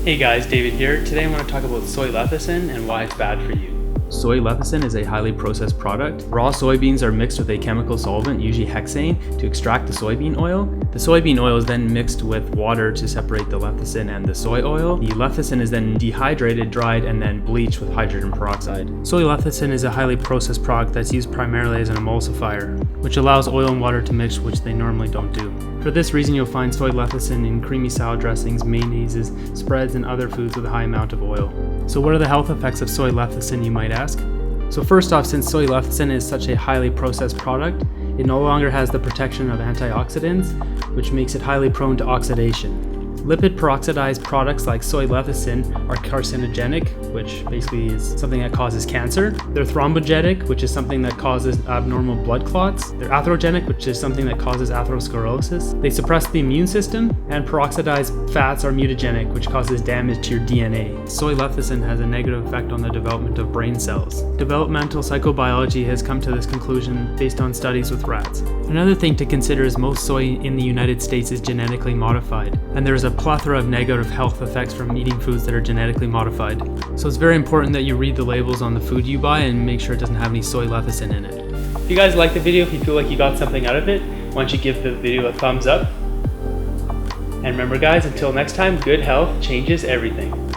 Hey guys, David here. Today I want to talk about soy lecithin and why it's bad for you. Soy lecithin is a highly processed product. Raw soybeans are mixed with a chemical solvent, usually hexane, to extract the soybean oil. The soybean oil is then mixed with water to separate the lecithin and the soy oil. The lecithin is then dehydrated, dried, and then bleached with hydrogen peroxide. Soy lecithin is a highly processed product that's used primarily as an emulsifier, which allows oil and water to mix, which they normally don't do. For this reason, you'll find soy lecithin in creamy salad dressings, mayonnaises, spreads, and other foods with a high amount of oil. So what are the health effects of soy lecithin, you might ask? So first off, since soy lecithin is such a highly processed product, it no longer has the protection of antioxidants, which makes it highly prone to oxidation. Lipid peroxidized products like soy lecithin are carcinogenic, which basically is something that causes cancer. They're thrombogenic, which is something that causes abnormal blood clots. They're atherogenic, which is something that causes atherosclerosis. They suppress the immune system, and peroxidized fats are mutagnic, which causes damage to your DNA. Soy lecithin has a negative effect on the development of brain cells. Developmental psychobiology has come to this conclusion based on studies with rats. Another thing to consider is most soy in the United States is genetically modified, and there is a plethora of negative health effects from eating foods that are genetically modified. So it's very important that you read the labels on the food you buy and make sure it doesn't have any soy lecithin in it. If you guys liked the video, if you feel like you got something out of it, why don't you give the video a thumbs up? And remember guys, until next time, good health changes everything.